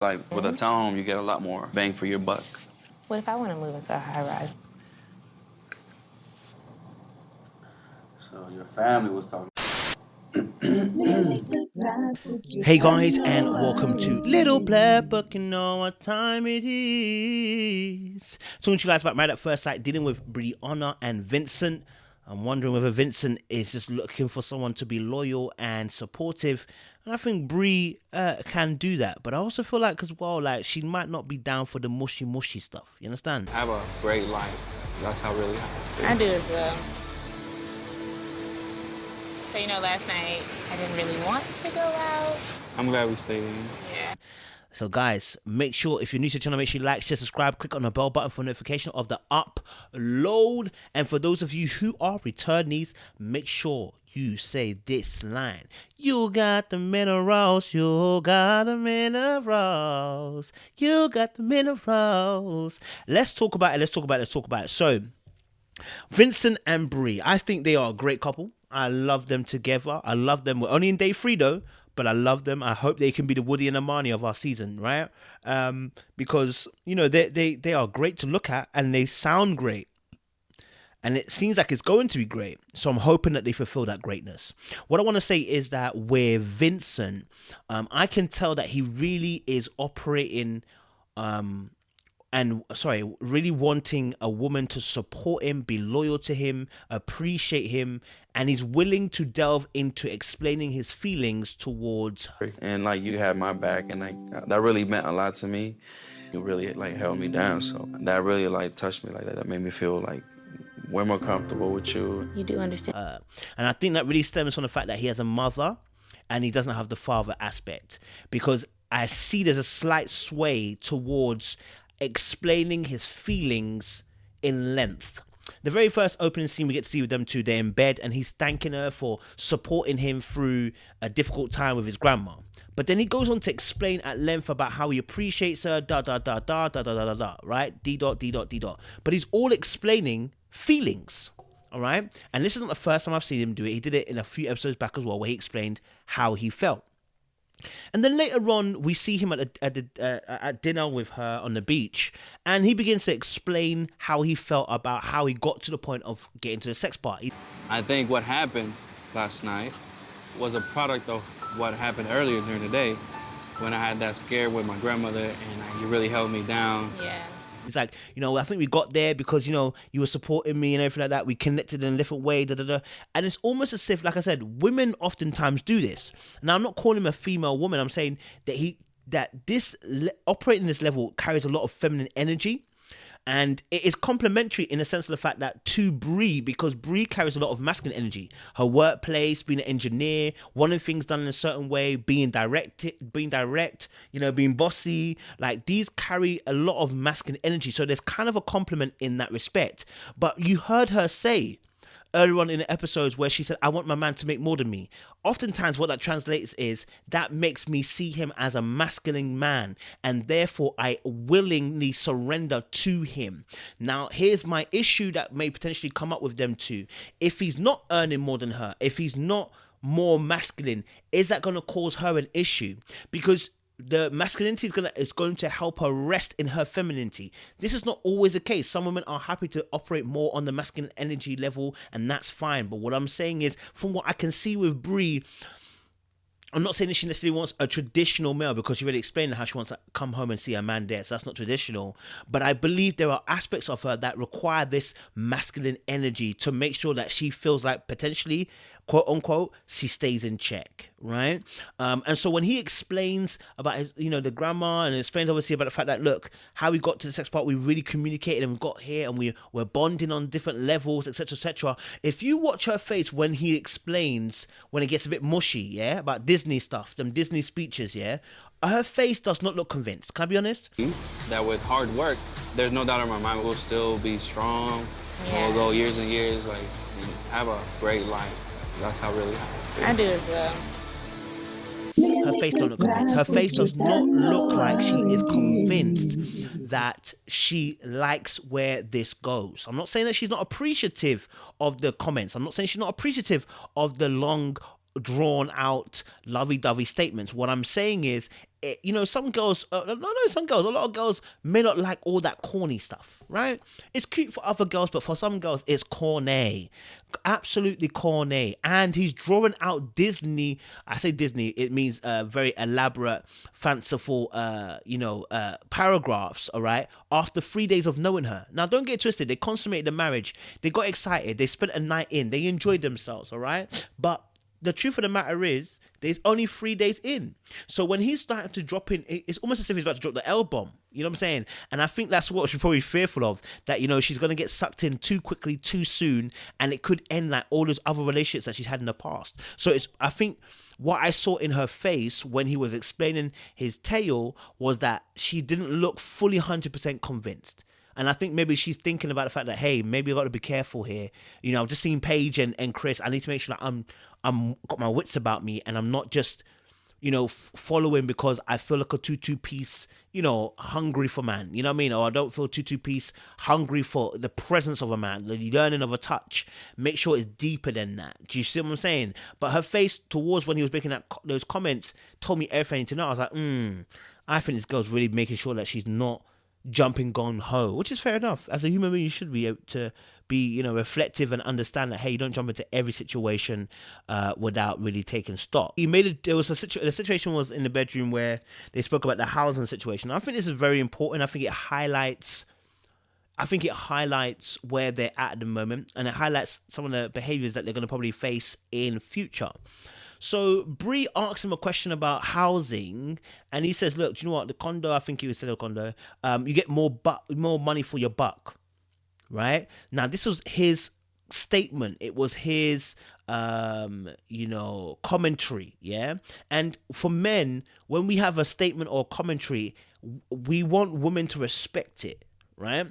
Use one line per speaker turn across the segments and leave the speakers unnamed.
Like, with a townhome, you get a lot more bang for your buck.
What if I want to move into a high-rise?
So your family was talking.
Hey guys, and welcome to Little Black Book. You know what time it is. Talking to you guys about Married at First Sight, dealing with Brianna and Vincent. I'm wondering whether Vincent is just looking for someone to be loyal and supportive, and I think Bri can do that. But I also feel like as well, like she might not be down for the mushy stuff. You understand?
Have a great life. That's how really
I do as well. So, last night I didn't really want to go out.
I'm glad we stayed in.
Yeah.
So guys, make sure if you're new to the channel, make sure you like, share, subscribe, click on the bell button for notification of the upload. And for those of you who are returnees, make sure you say this line. You got the minerals, you got the minerals, you got the minerals. Let's talk about it. So, Vincent and Bri, I think they are a great couple. I love them together. I love them. We're only in day 3 though, but I love them. I hope they can be the Woody and Amani of our season, right? Because they are great to look at and they sound great, and it seems like it's going to be great. So I'm hoping that they fulfill that greatness. What I want to say is that with Vincent, I can tell that he really is operating really wanting a woman to support him, be loyal to him, appreciate him, and he's willing to delve into explaining his feelings towards her.
And like, you had my back, and like that really meant a lot to me. You really like held me down, so that really like touched me like that. That made me feel like way more comfortable with you.
You do understand.
And I think that really stems from the fact that he has a mother and he doesn't have the father aspect, because I see there's a slight sway towards explaining his feelings in length. The very first opening scene we get to see with them two, they're in bed and he's thanking her for supporting him through a difficult time with his grandma. But then he goes on to explain at length about how he appreciates her, right? D dot. But he's all explaining feelings, all right? And this is not the first time I've seen him do it. He did it in a few episodes back as well, where he explained how he felt. And then later on, we see him at dinner with her on the beach, and he begins to explain how he felt about how he got to the point of getting to the sex party.
I think what happened last night was a product of what happened earlier during the day when I had that scare with my grandmother and he really held me down.
Yeah.
It's like, I think we got there because, you were supporting me and everything like that. We connected in a different way, And it's almost as if, like I said, women oftentimes do this. Now, I'm not calling him a female woman. I'm saying that operating this level carries a lot of feminine energy. And it is complementary in the sense of the fact that to Bri, because Bri carries a lot of masculine energy. Her workplace, being an engineer, wanting things done in a certain way, being direct, being bossy. Like, these carry a lot of masculine energy. So there's kind of a compliment in that respect. But you heard her say earlier on in the episodes where she said, I want my man to make more than me. Oftentimes what that translates is that makes me see him as a masculine man, and therefore I willingly surrender to him. Now, here's my issue that may potentially come up with them two. If he's not earning more than her, if he's not more masculine, is that going to cause her an issue? Because the masculinity is going to help her rest in her femininity. This is not always the case. Some women are happy to operate more on the masculine energy level, and that's fine. But what I'm saying is, from what I can see with Bri, I'm not saying that she necessarily wants a traditional male, because she already explained how she wants to come home and see her man there. So that's not traditional. But I believe there are aspects of her that require this masculine energy to make sure that she feels like potentially, quote unquote, she stays in check, right? And so when he explains about his, the grandma, and explains obviously about the fact that, look, how we got to the sex part, we really communicated and we got here and we're bonding on different levels, etc., etc. If you watch her face when he explains, when it gets a bit mushy, yeah, about Disney stuff, them Disney speeches, yeah, her face does not look convinced. Can I be honest?
That with hard work, there's no doubt in my mind we'll still be strong. Yeah. We'll go years and years, like, and have a great life. That's how really
I do as well.
Her face don't look convinced. Her face does not look like she is convinced that she likes where this goes. I'm not saying that she's not appreciative of the comments. I'm not saying she's not appreciative of the long, drawn out, lovey-dovey statements. What I'm saying is you know, some girls, some girls, a lot of girls may not like all that corny stuff, right? It's cute for other girls, but for some girls, it's corny, absolutely corny. And he's drawing out Disney. I say Disney, it means very elaborate, fanciful, paragraphs. All right, after 3 days of knowing her. Now, don't get twisted. They consummated the marriage. They got excited. They spent a night in. They enjoyed themselves. All right, but the truth of the matter is, there's only 3 days in. So when he's starting to drop in, it's almost as if he's about to drop the L-bomb. You know what I'm saying? And I think that's what she's probably fearful of, that, you know, she's going to get sucked in too quickly, too soon, and it could end like all those other relationships that she's had in the past. So I think what I saw in her face when he was explaining his tale was that she didn't look fully 100% convinced. And I think maybe she's thinking about the fact that, hey, maybe I got to be careful here. You know, I've just seen Paige and Chris. I need to make sure that I'm got my wits about me, and I'm not just, you know, following because I feel like a two-piece, you know, hungry for man. You know what I mean? Or I don't feel two-piece hungry for the presence of a man, the yearning of a touch. Make sure it's deeper than that. Do you see what I'm saying? But her face towards when he was making those comments told me everything I need to know. I was like, I think this girl's really making sure that she's not jumping gon ho, which is fair enough. As a human being, you should be able to be, you know, reflective and understand that, hey, you don't jump into every situation without really taking stock. There was the situation was in the bedroom where they spoke about the housing situation. I think this is very important. I think it highlights where they're at the moment, and it highlights some of the behaviors that they're going to probably face in future. So Bree asks him a question about housing, and he says, look, do you know what? The condo, I think he said a condo, you get more money for your buck, right? Now, this was his statement. It was his, commentary, yeah? And for men, when we have a statement or commentary, we want women to respect it, right?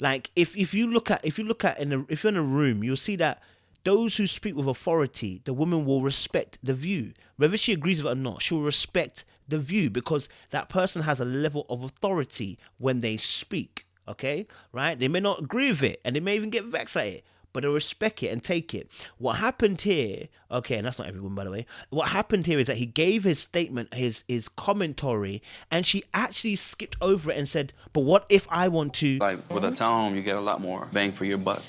Like, if you're in a room, you'll see that those who speak with authority, the woman will respect the view. Whether she agrees with it or not, she will respect the view because that person has a level of authority when they speak, okay? Right? They may not agree with it, and they may even get vexed at it, but they'll respect it and take it. What happened here, okay, and that's not everyone, by the way. What happened here is that he gave his statement, his commentary, and she actually skipped over it and said, but what if I want to...
Like, with a townhome, you get a lot more bang for your buck.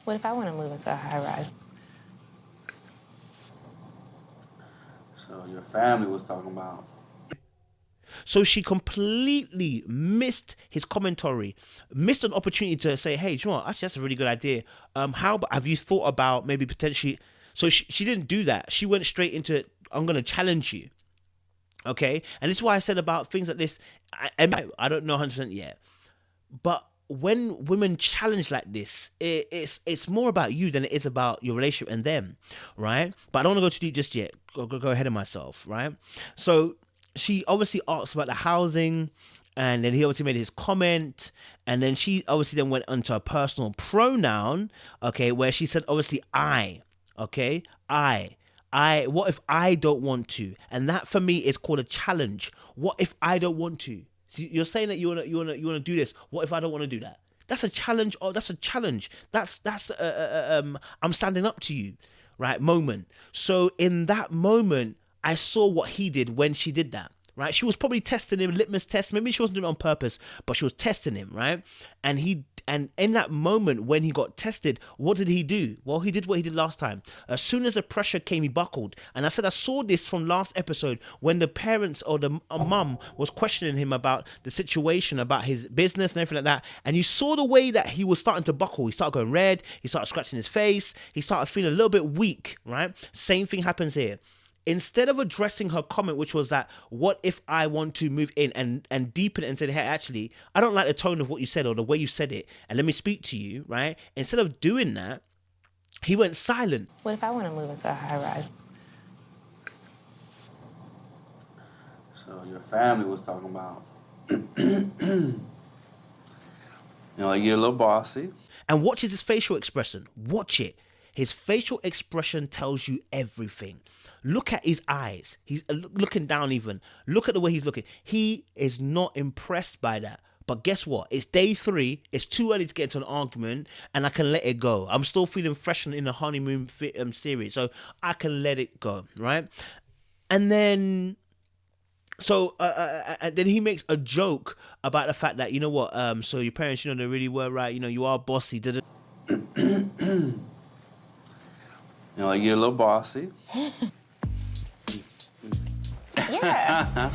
What if I want to move into a high-rise?
So your family was talking about.
So she completely missed his commentary, missed an opportunity to say, hey, do you know what? Actually, that's a really good idea. Have you thought about maybe potentially... So she didn't do that. She went straight into, I'm going to challenge you. Okay? And this is why I said about things like this. I don't know 100% yet. But when women challenge like this, it's more about you than it is about your relationship and them, right? But I don't want to go too deep just yet. Go ahead of myself, right? So she obviously asked about the housing, and then he obviously made his comment, and then she obviously then went onto a personal pronoun, okay, where she said obviously I, okay, I. What if I don't want to? And that for me is called a challenge. What if I don't want to? So you're saying that you wanna do this. What if I don't want to do that? That's a challenge. Oh, that's a challenge. That's I'm standing up to you, right? Moment. So in that moment, I saw what he did when she did that, right? She was probably testing him, litmus test. Maybe she wasn't doing it on purpose, but she was testing him, right? And in that moment when he got tested, what did he do? Well, he did what he did last time. As soon as the pressure came, he buckled. And I said I saw this from last episode when the parents or the mum was questioning him about the situation, about his business and everything like that. And you saw the way that he was starting to buckle. He started going red. He started scratching his face. He started feeling a little bit weak, right? Same thing happens here. Instead of addressing her comment, which was that, what if I want to move in and deepen it and say, hey, actually, I don't like the tone of what you said or the way you said it, and let me speak to you, right? Instead of doing that, he went silent.
What if I want to move into a high-rise?
So your family was talking about, you know, like you're a little bossy.
And watch his facial expression. Watch it. His facial expression tells you everything. Look at his eyes. He's looking down even. Look at the way he's looking. He is not impressed by that. But guess what? It's day 3. It's too early to get into an argument, and I can let it go. I'm still feeling fresh in the honeymoon series, so I can let it go, right? And then So and then he makes a joke about the fact that, you know what, so your parents, they really were right, you are bossy.
You're a little bossy.
Yeah.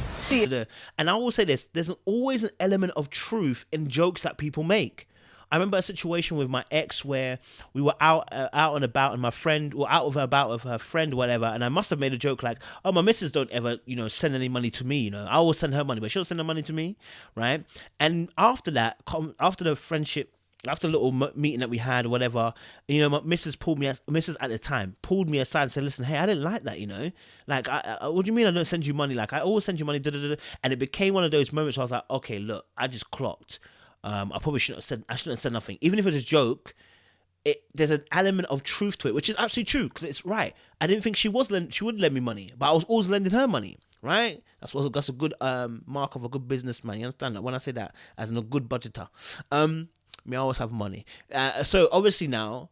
And I will say this: there's always an element of truth in jokes that people make. I remember a situation with my ex where we were out and about, and my friend, or out of about with her friend, or whatever, and I must have made a joke like, "Oh, my missus don't ever, send any money to me. I always send her money, but she don't send her money to me, right?" And after that, after the friendship, after a little meeting that we had or whatever, my missus at the time pulled me aside and said, "Listen, hey, I didn't like that, like, what do you mean I don't send you money? Like, I always send you money, da, da, da, da." And it became one of those moments where I was like, okay, look, I just clocked. I probably shouldn't have said nothing, even if it was a joke. There's an element of truth to it, which is absolutely true, because it's right. I didn't think she would lend me money, but I was always lending her money, right? That's a good mark of a good businessman. You understand that when I say that, as a good budgeter. I always have money. So obviously now,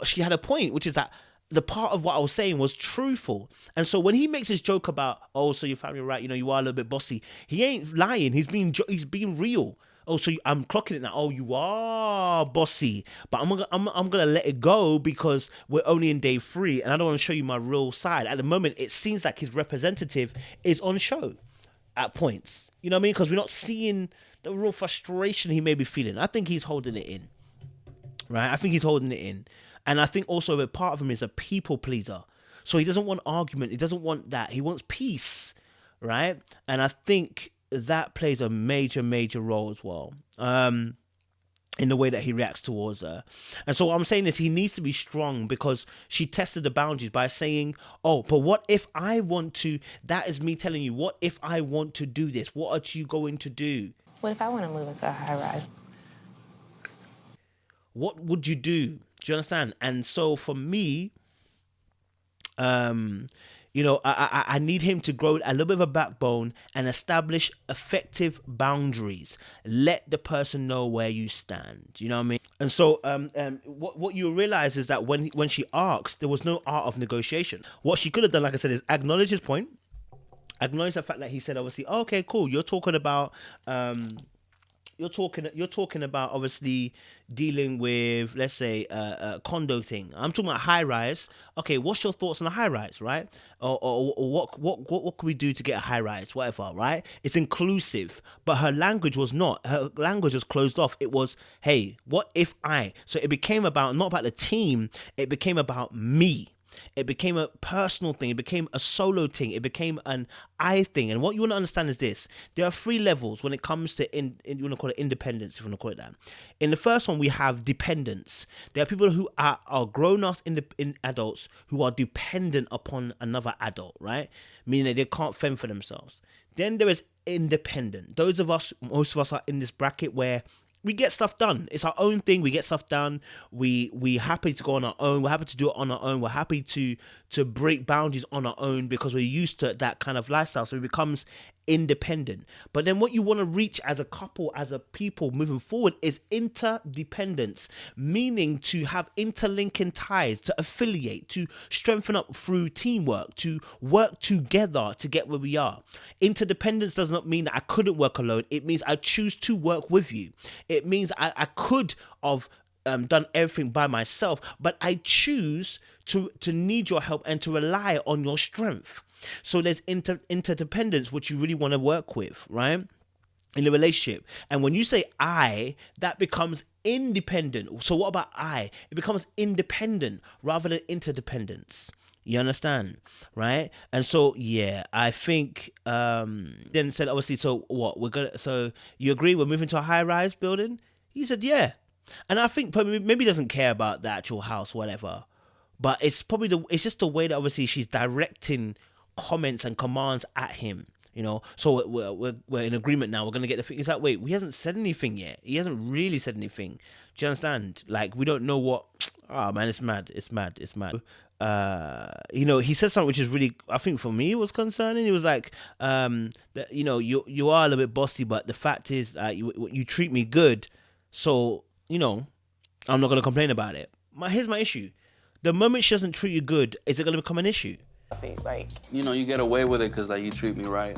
she had a point, which is that the part of what I was saying was truthful. And so when he makes his joke about, oh, so your family, right, you are a little bit bossy, he ain't lying. He's being real. Oh, so I'm clocking it now. Oh, you are bossy, but I'm gonna let it go because we're only in day 3, and I don't want to show you my real side. At the moment, it seems like his representative is on show at points. You know what I mean? Because we're not seeing the real frustration he may be feeling. I think he's holding it in, right? I think he's holding it in, and I think also a part of him is a people pleaser. So he doesn't want argument. He doesn't want that. He wants peace, right? And I think that plays a major, major role as well, in the way that he reacts towards her. And so what I'm saying is he needs to be strong, because she tested the boundaries by saying, oh, but what if I want to, that is me telling you, what if I want to do this? What are you going to do?
What if I want to move into a high rise?
What would you do? Do you understand? And so for me, I need him to grow a little bit of a backbone and establish effective boundaries. Let the person know where you stand. You know what I mean? And so, what you realize is that when she asked, there was no art of negotiation. What she could have done, like I said, is acknowledge his point, acknowledge the fact that he said, obviously, oh, okay, cool. You're talking about, obviously dealing with, let's say, a condo thing. I'm talking about high rise. Okay, what's your thoughts on a high rise, right? Or what could we do to get a high rise, whatever, right? It's inclusive, but her language was not. Her language was closed off. It was, hey, what if I? So it became about, not about the team. It became about me. It became a personal thing. It became a solo thing. It became an I thing. And what you want to understand is this: there are 3 levels when it comes to you want to call it independence, if you want to call it that. In the first one, we have dependence. There are people who are grown-ups in adults who are dependent upon another adult, right? Meaning that they can't fend for themselves. Then there is independent. Most of us are in this bracket where we get stuff done. It's our own thing. We get stuff done. We happy to go on our own. We're happy to do it on our own. We're happy to break boundaries on our own because we're used to that kind of lifestyle. So it becomes independent. But then what you want to reach as a couple, as a people moving forward, is interdependence, meaning to have interlinking ties, to affiliate, to strengthen up through teamwork, to work together to get where we are. Interdependence does not mean that I couldn't work alone. It means I choose to work with you. It means I could have done everything by myself, but I choose to need your help and to rely on your strength. So there's interdependence, which you really want to work with, right? In a relationship. And when you say I, that becomes independent. So what about I? It becomes independent rather than interdependence. You understand, right? And so, yeah, I think then said, obviously, so what? So you agree we're moving to a high-rise building? He said, yeah. And I think maybe he doesn't care about the actual house, whatever. But it's probably it's just the way that obviously she's directing comments and commands at him, So we're in agreement now. We're gonna get the thing. It's like, wait, he hasn't said anything yet. He hasn't really said anything. Do you understand? Like, we don't know what. Oh man, it's mad. It's mad. He said something which is really, I think for me, it was concerning. He was like, that, you are a little bit bossy, but the fact is, you treat me good, so I'm not gonna complain about it. Here's my issue: the moment she doesn't treat you good, is it gonna become an issue?
Like,
You know, you get away with it because like you treat me right.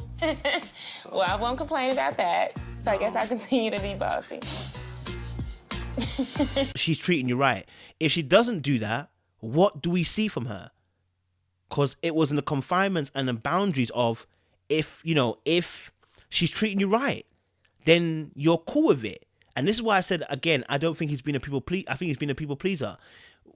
well, I won't complain about that. So I guess I'll continue to be bossy.
She's treating you right. If she doesn't do that, what do we see from her? Because it was in the confinements and the boundaries of if she's treating you right, then you're cool with it. And this is why I said, again, I don't think he's been a people pleaser. I think he's been a people pleaser.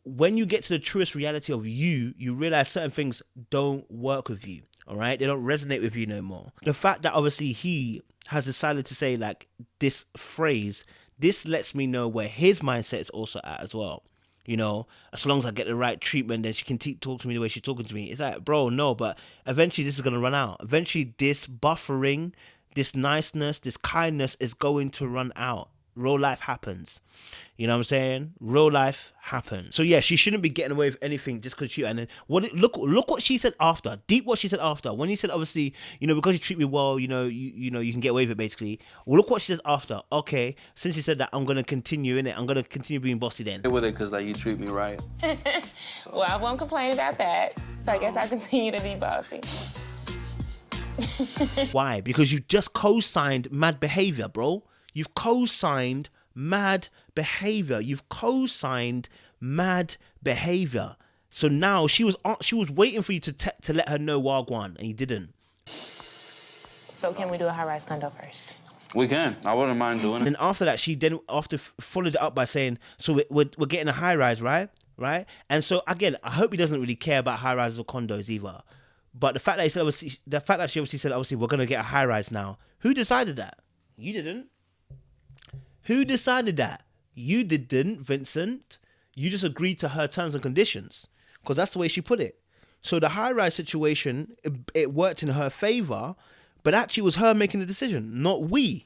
When you get to the truest reality of you realize certain things don't work with you, all right? They don't resonate with you no more. The fact that obviously he has decided to say like this phrase, this lets me know where his mindset is also at as well. You know, as long as I get the right treatment, then she can talk to me the way she's talking to me. It's like, bro, no, but eventually this is going to run out. Eventually this buffering, this niceness, this kindness is going to run out. Real life happens. You know what I'm saying? Real life happens. So yeah, she shouldn't be getting away with anything just because and then look what she said after. Deep what she said after. When he said obviously, because you treat me well, you can get away with it basically. Well, look what she says after. Okay, since you said that, I'm gonna continue in it. I'm gonna continue being bossy then.
With it because like you treat me right.
Well, I won't complain about that. So I guess I'll continue to be bossy.
Why? Because you just co-signed mad behavior, bro. You've co-signed mad behavior. You've co-signed mad behavior. So now she was waiting for you to let her know Wagwan, and you didn't.
So can we do a high-rise condo first?
We can. I wouldn't mind doing it.
And after that, she then followed it up by saying, "So we're getting a high rise, right? Right?" And so again, I hope he doesn't really care about high rises or condos either. But the fact that she obviously said we're gonna get a high rise now. Who decided that? You didn't. Who decided that? You didn't, Vincent. You just agreed to her terms and conditions because that's the way she put it. So the high-rise situation, it worked in her favor, but actually it was her making the decision, not we.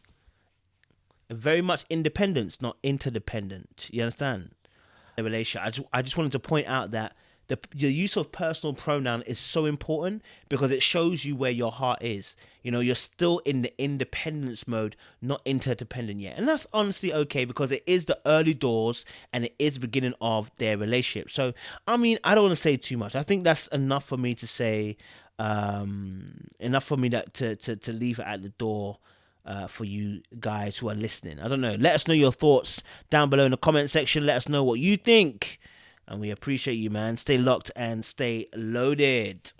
Very much independence, not interdependent. You understand? A relationship. I just wanted to point out that the use of personal pronoun is so important because it shows you where your heart is. You're still in the independence mode, not interdependent yet. And that's honestly okay because it is the early doors and it is the beginning of their relationship. So, I mean, I don't want to say too much. I think that's enough for me to say, enough for me to leave it at the door for you guys who are listening. I don't know. Let us know your thoughts down below in the comment section. Let us know what you think. And we appreciate you, man. Stay locked and stay loaded.